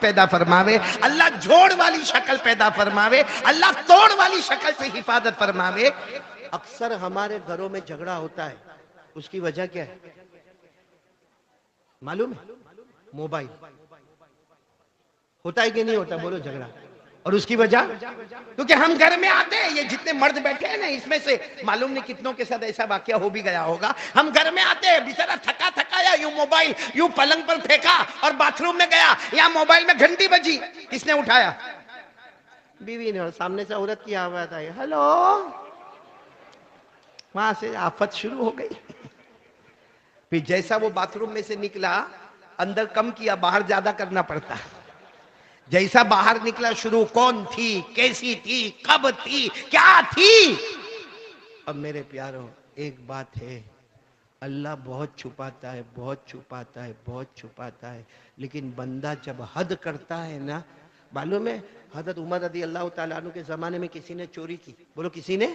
پیدا فرماوے، اللہ جھوڑ والی شکل پیدا فرماوے، اللہ توڑ والی شکل سے حفاظت فرماوے۔ اکثر ہمارے گھروں میں جھگڑا ہوتا ہے، اس کی وجہ کیا ہے معلوم ہے؟ موبائل ہوتا ہے کہ نہیں ہوتا؟ بولو جھگڑا۔ اور اس کی وجہ کیونکہ ہم گھر میں آتے ہیں، یہ جتنے مرد بیٹھے ہیں نا اس میں سے معلوم نہیں کتنوں کے ساتھ ایسا واقعہ ہو بھی گیا ہوگا، ہم گھر میں آتے ہیں بیچارہ تھکا تھکایا یوں موبائل یوں پلنگ پر پھینکا اور باتھ روم میں گیا، یا موبائل میں گھنٹی بجی، کس نے اٹھایا؟ بیوی نے، اور سامنے سے عورت کی آواز آئی ہلو، وہاں سے آفت شروع ہو گئی۔ پھر جیسا وہ باتھ روم میں سے نکلا، اندر کم کیا باہر زیادہ کرنا پڑتا، جیسا باہر نکلا شروع، کون تھی، کیسی تھی، کب تھی، کیا تھی۔ اب میرے پیارو ایک بات ہے، اللہ بہت چھپاتا ہے، بہت چھپاتا ہے، بہت چھپاتا ہے، لیکن بندہ جب حد کرتا ہے نا، معلوم ہے حضرت عمر رضی اللہ تعالیٰ عنہ کے زمانے میں کسی نے چوری کی، بولو کسی نے،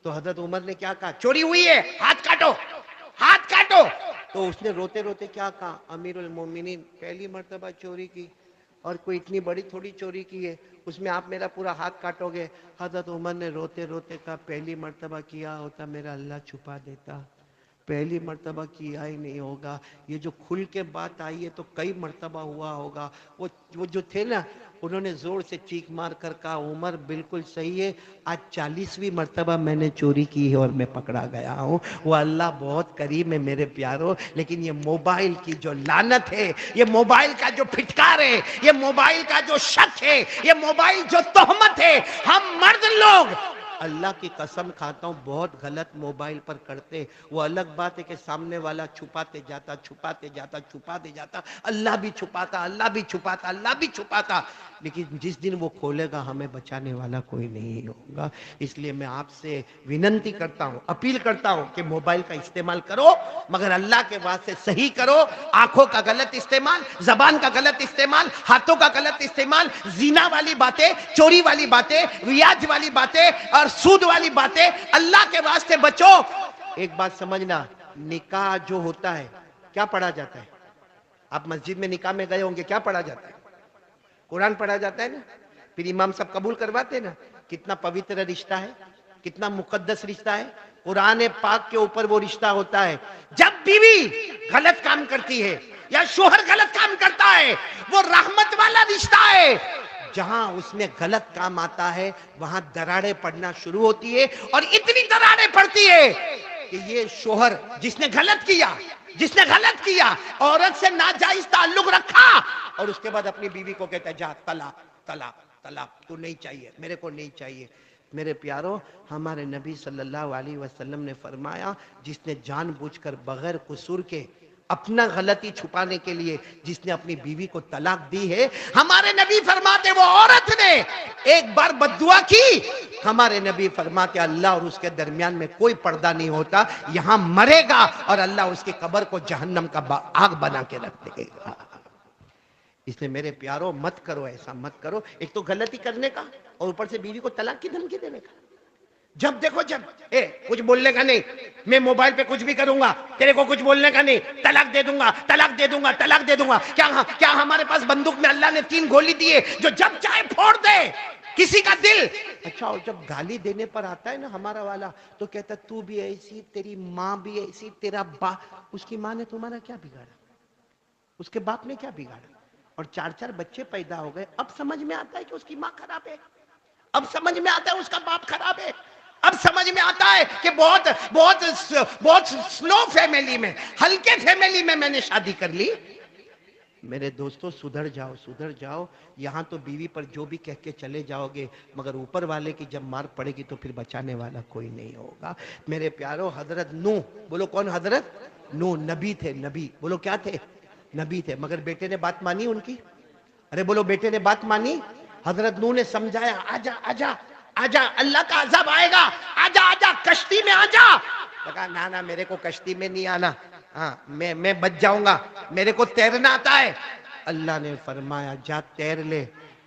تو حضرت عمر نے کیا کہا؟ چوری ہوئی ہے، ہاتھ کاٹو، ہاتھ کاٹو۔ تو اس نے روتے روتے کیا کہا؟ امیر المومنین پہلی مرتبہ چوری کی، اور کوئی اتنی بڑی تھوڑی چوری کی ہے، اس میں آپ میرا پورا ہاتھ کاٹو گے؟ حضرت عمر نے روتے روتے کہا پہلی مرتبہ کیا ہوتا میرا اللہ چھپا دیتا، پہلی مرتبہ کیا ہی نہیں ہوگا، یہ جو کھل کے بات آئی ہے تو کئی مرتبہ ہوا ہوگا۔ وہ جو تھے نا، انہوں نے زور سے چیخ مار کر کہا عمر بالکل صحیح ہے، آج 40ویں مرتبہ میں نے چوری کی ہے اور میں پکڑا گیا ہوں۔ وہ اللہ بہت کریم ہے میرے پیارو، لیکن یہ موبائل کی جو لعنت ہے، یہ موبائل کا جو پھٹکار ہے، یہ موبائل کا جو شک ہے، یہ موبائل جو تہمت ہے، ہم مرد لوگ اللہ کی قسم کھاتا ہوں بہت غلط موبائل پر کرتے۔ وہ الگ بات ہے کہ سامنے والا چھپاتے جاتا چھپاتے جاتا چھپاتے جاتا، اللہ بھی چھپاتا، اللہ بھی چھپاتا، اللہ بھی چھپاتا، لیکن جس دن وہ کھولے گا ہمیں بچانے والا کوئی نہیں ہوگا۔ اس لیے میں آپ سے وننتی کرتا ہوں، اپیل کرتا ہوں کہ موبائل کا استعمال کرو مگر اللہ کے واسطے صحیح کرو۔ آنکھوں کا غلط استعمال، زبان کا غلط استعمال، ہاتھوں کا غلط استعمال، زنا والی باتیں، چوری والی باتیں، ریاض والی باتیں اور سود والی باتیں، اللہ کے واسطے بچو۔ ایک بات سمجھنا، نکاح جو ہوتا ہے کیا پڑھا جاتا ہے؟ آپ مسجد میں نکاح میں گئے ہوں گے، کیا پڑھا جاتا ہے؟ قرآن پڑھا جاتا ہے نا، پھر امام صاحب قبول کرواتے نا، کتنا پوتر رشتہ ہے، کتنا مقدس رشتہ ہے، قرآن پاک کے اوپر وہ رشتہ ہوتا ہے۔ جب بیوی غلط کام کرتی ہے یا شوہر غلط کام کرتا ہے، وہ رحمت والا رشتہ ہے۔ جہاں اس میں غلط کام آتا ہے وہاں دراڑیں پڑنا شروع ہوتی ہے، اور اتنی دراڑیں پڑتی ہے کہ یہ شوہر جس نے غلط کیا، عورت سے ناجائز تعلق رکھا، اور اس کے بعد اپنی بیوی کو کہتا ہے جا طلاق طلاق طلاق، تو نہیں چاہیے، میرے کو نہیں چاہیے۔ میرے پیارو، ہمارے نبی صلی اللہ علیہ وسلم نے فرمایا جس نے جان بوجھ کر بغیر قصور کے اپنا غلطی چھپانے کے لیے جس نے اپنی بیوی کو طلاق دی ہے، ہمارے نبی فرماتے وہ عورت نے ایک بار بددعا کی، ہمارے نبی فرماتے اللہ اور اس کے درمیان میں کوئی پردہ نہیں ہوتا، یہاں مرے گا اور اللہ اس کی قبر کو جہنم کا آگ بنا کے رکھ دے گا۔ اس لیے میرے پیارو مت کرو، ایسا مت کرو، ایک تو غلطی کرنے کا اور اوپر سے بیوی کو طلاق کی دھمکی دینے کا۔ جب دیکھو جب کچھ بولنے کا نہیں، میں موبائل پہ کچھ بھی کروں گا، تیرے کو کچھ بولنے کا نہیں، طلاق دے دوں گا طلاق دے دوں گا طلاق دے دوں گا۔ کیا ہمارے پاس بندوق میں اللہ نے 3 گولی دی ہے جو جب چاہے پھوڑ دے کسی کا دل؟ اچھا، اور جب گالی دینے پر آتا ہے نا ہمارا والا تو کہتا تو بھی ایسی، تیری ماں بھی ایسی، تیرا باپ، اس کی ماں نے تمہارا کیا بگاڑا، اس کے باپ نے کیا بگاڑا؟ اور 4 بچے پیدا ہو گئے، اب سمجھ میں آتا ہے کہ اس کی ماں خراب ہے، اب سمجھ میں آتا ہے اس کا باپ خراب ہے، اب سمجھ میں آتا ہے کہ بہت سلو فیملی میں، ہلکے فیملی میں نے شادی کر لی۔ میرے دوستو سدھر جاؤ، سدھر جاؤ، یہاں تو بیوی پر جو بھی کہہ کے چلے جاؤ گے مگر اوپر والے کی جب مار پڑے گی تو پھر بچانے والا کوئی نہیں ہوگا۔ میرے پیارو، حضرت نوح، بولو کون؟ حضرت نوح نبی تھے، نبی، بولو کیا تھے؟ نبی تھے، مگر بیٹے نے بات مانی ان کی؟ ارے بولو بیٹے نے بات مانی؟ حضرت نوح نے سمجھایا آجا آجا آجا، اللہ کا عذاب آئے گا، آجا آجا کشتی میں آجا۔ کہا نا میرے کو کشتی میں نہیں آنا، ہاں میں بچ جاؤں گا، میرے کو تیرنا آتا ہے۔ اللہ نے فرمایا جا تیر لے،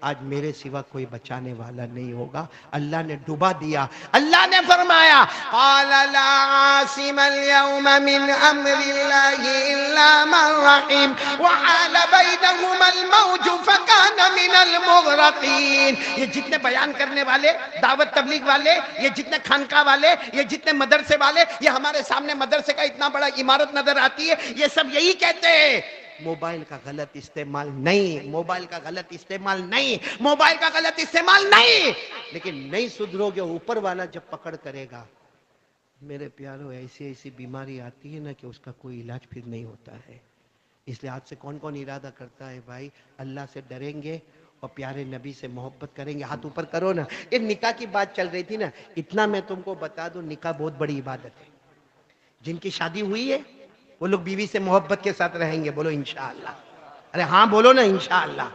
آج میرے سوا کوئی بچانے والا نہیں ہوگا. اللہ نے ڈبا دیا. اللہ نے فرمایا قال لا عاصم اليوم من امر اللہ الا من رحم وحال بینہما الموج فکان من المغرقین. یہ جتنے بیان کرنے والے، دعوت تبلیغ والے، یہ جتنے خانقاہ والے، یہ جتنے مدرسے والے، یہ ہمارے سامنے مدرسے کا اتنا بڑا عمارت نظر آتی ہے، یہ سب یہی کہتے ہیں موبائل کا غلط استعمال نہیں، موبائل کا غلط استعمال نہیں، موبائل کا غلط استعمال نہیں، لیکن نہیں سدھرو گے اوپر والا جب پکڑ کرے گا. میرے پیارو ایسی ایسی بیماری آتی ہے نا کہ اس کا کوئی علاج پھر نہیں ہوتا ہے. اس لیے آج سے کون کون ارادہ کرتا ہے بھائی اللہ سے ڈریں گے اور پیارے نبی سے محبت کریں گے؟ ہاتھ اوپر کرو نا. یہ نکاح کی بات چل رہی تھی نا، اتنا میں تم کو بتا دوں، نکاح بہت بڑی عبادت ہے. جن کی شادی ہوئی ہے وہ لوگ بیوی سے محبت کے ساتھ رہیں گے، بولو انشاءاللہ. ارے ہاں بولو نا انشاءاللہ.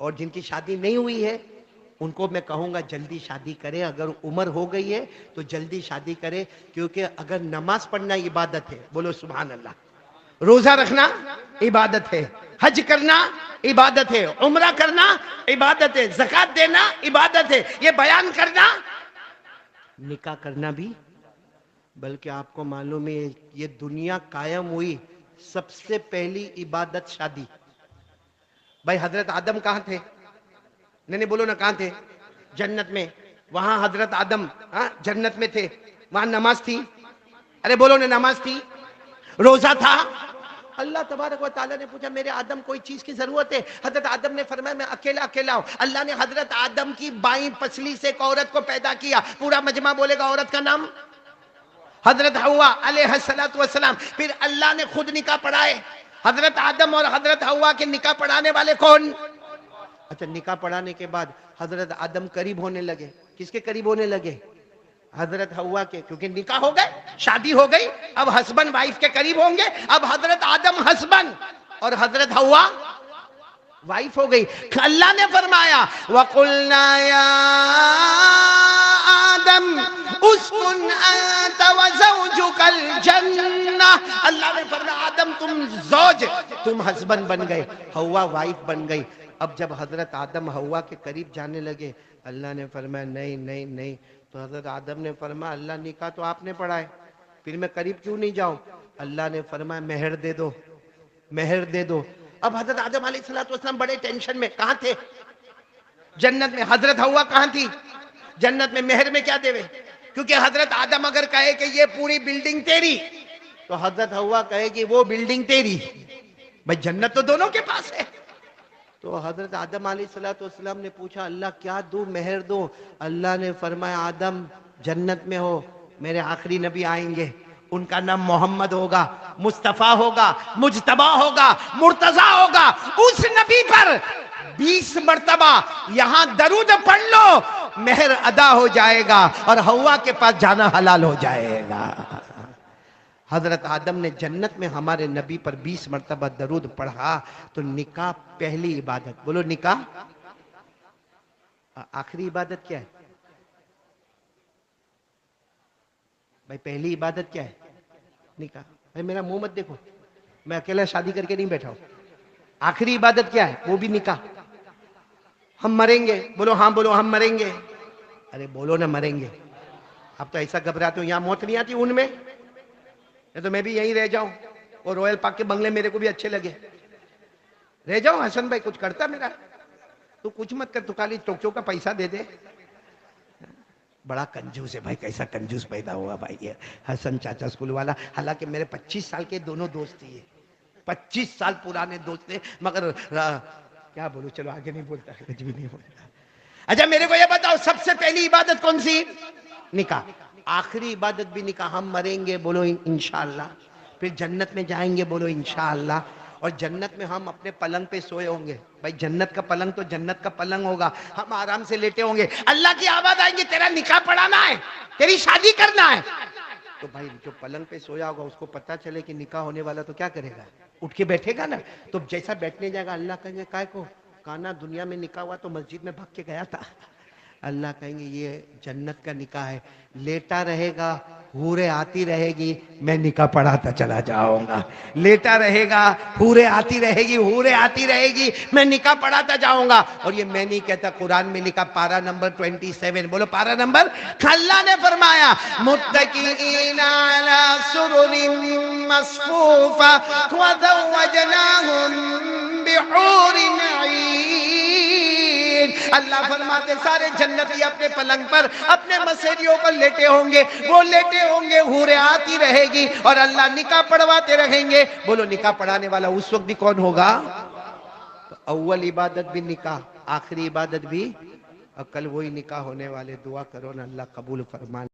اور جن کی شادی نہیں ہوئی ہے ان کو میں کہوں گا جلدی شادی کرے. اگر عمر ہو گئی ہے تو جلدی شادی کرے، کیونکہ اگر نماز پڑھنا عبادت ہے، بولو سبحان اللہ، روزہ رکھنا عبادت ہے، حج کرنا عبادت ہے، عمرہ کرنا عبادت ہے، زکوٰۃ دینا عبادت ہے، یہ بیان کرنا، نکاح کرنا بھی. بلکہ آپ کو معلوم ہے یہ دنیا قائم ہوئی سب سے پہلی عبادت شادی. بھائی حضرت آدم کہاں تھے؟ نہیں بولو نا، کہاں تھے؟ جنت میں. وہاں حضرت آدم جنت میں تھے، وہاں نماز تھی. ارے بولو نا، نماز تھی، روزہ تھا. اللہ تبارک و تعالیٰ نے پوچھا میرے آدم کوئی چیز کی ضرورت ہے؟ حضرت آدم نے فرمایا میں اکیلا اکیلا ہوں. اللہ نے حضرت آدم کی بائیں پسلی سے ایک عورت کو پیدا کیا. پورا مجمع بولے گا عورت کا نام حضرت حوا علیہ السلام. پھر اللہ نے خود نکاح پڑھائے. حضرت آدم اور حضرت حوا کے نکاح پڑھانے والے کون؟ اچھا، نکاح پڑھانے کے بعد حضرت آدم قریب ہونے لگے. کس کے قریب ہونے لگے؟ حضرت حوا کے، کیونکہ نکاح ہو گئے، شادی ہو گئی، اب ہسبینڈ وائف کے قریب ہوں گے. اب حضرت آدم ہسبینڈ اور حضرت حوا وائف ہو گئی. اللہ نے فرمایا وَقُلْنَا يَا آدم اسکن انت وزوجک الجنہ. اللہ نے فرمایا آدم تم زوج، تم ہسبینڈ بن گئے، حوا وائف بن گئی. اب جب حضرت آدم حوا کے قریب جانے لگے، اللہ نے فرمایا نہیں نہیں نہیں. تو حضرت آدم نے فرمایا اللہ نکاح تو آپ نے پڑھا ہے، پھر میں قریب کیوں نہیں جاؤں؟ اللہ نے فرمایا مہر دے دو، مہر دے دو. اب حضرت آدم علیہ السلام بڑے ٹینشن میں. کہاں تھے؟ جنت میں. حضرت حوا کہاں تھی؟ جنت میں. مہر میں کیا دے وے؟ کیونکہ حضرت آدم اگر کہے کہ یہ پوری بلڈنگ تیری تو حضرت حوا کہے کہ وہ بلڈنگ تیری. بھئی جنت تو دونوں کے پاس ہے. تو حضرت آدم علیہ السلام نے پوچھا اللہ کیا دوں، مہر دوں؟ اللہ نے فرمایا آدم جنت میں ہو، میرے آخری نبی آئیں گے، ان کا نام محمد ہوگا، مصطفیٰ ہوگا، مجتبی ہوگا، مرتضی ہوگا. اس نبی پر 20 مرتبہ یہاں درود پڑھ لو، مہر ادا ہو جائے گا اور حوا کے پاس جانا حلال ہو جائے گا. حضرت آدم نے جنت میں ہمارے نبی پر 20 مرتبہ درود پڑھا. تو نکاح پہلی عبادت. بولو نکاح آخری عبادت کیا ہے؟ بھائی پہلی عبادت کیا ہے؟ نکاح. بھائی میرا منہ مت دیکھو، میں اکیلا شادی کر کے نہیں بیٹھا ہوں. آخری عبادت کیا ہے؟ وہ بھی نکاح. ہم مریں گے، بولو ہاں بولو ہم مریں گے. ارے بولو نہ مریں گے. اب تو ایسا گھبراتے ہو، یہاں موت نہیں آتی ان میں، تو میں بھی یہیں رہ جاؤں اور رویل پاک کے بنگلے میرے کو بھی اچھے لگے، رہ جاؤں. حسن بھائی کچھ کرتا میرا؟ تو کچھ مت کر، تو خالی ٹوکچو کا پیسہ دے دے. بڑا کنجوس ہے بھائی، کیسا کنجوس پیدا ہوا بھائی یہ حسن چاچا اسکول والا. حالانکہ میرے 25 سال کے دونوں دوست تھے، 25 سال پرانے دوست تھے، مگر کیا بولو، چلو آگے نہیں بولتا، کچھ بھی نہیں بولتا. اچھا میرے کو یہ بتاؤ سب سے پہلی عبادت کون سی؟ نکاح. آخری عبادت بھی نکاح. ہم مریں گے، بولو انشاءاللہ. پھر جنت میں جائیں گے، بولو انشاءاللہ. اور جنت میں ہم اپنے پلنگ پہ سوئے ہوں گے. بھائی جنت کا پلنگ تو جنت کا پلنگ ہوگا، ہم آرام سے لیٹے ہوں گے. اللہ کی آواز آئیں گی تیرا نکاح پڑھانا ہے، تیری شادی کرنا ہے. تو بھائی جو پلنگ پہ سویا ہوگا اس کو پتا چلے کہ نکاح ہونے والا تو کیا کرے گا؟ اٹھ کے بیٹھے گا نا. تو جیسا بیٹھنے جائے گا اللہ کہیں گے کائے کو کانا دنیا میں نکاح ہوا تو مسجد میں بھاگ کے گیا تھا. اللہ کہیں گے یہ جنت کا نکاح ہے. لیٹا رہے گا حوریں آتی رہے گی، میں نکاح پڑھاتا چلا جاؤں گا. لیٹا رہے گا، حوریں آتی رہے گی، حوریں آتی رہے گی، میں نکاح پڑھاتا جاؤں گا. اور یہ میں نہیں کہتا، قرآن میں لکھا، پارہ نمبر 27. بولو پارہ نمبر. اللہ نے فرمایا متکئین علی سرر مصفوفہ وزوجناہم بحور عین. اللہ فرماتے سارے جنتی اپنے پلنگ پر اپنے مسیریوں پر لیٹے ہوں گے، وہ لیٹے ہوں گے، حوریں آتی رہے گی اور اللہ نکاح پڑھواتے رہیں گے. بولو نکاح پڑھانے والا اس وقت بھی کون ہوگا؟ تو اول عبادت بھی نکاح، آخری عبادت بھی. اور کل وہی نکاح ہونے والے. دعا کرو نا اللہ قبول فرما.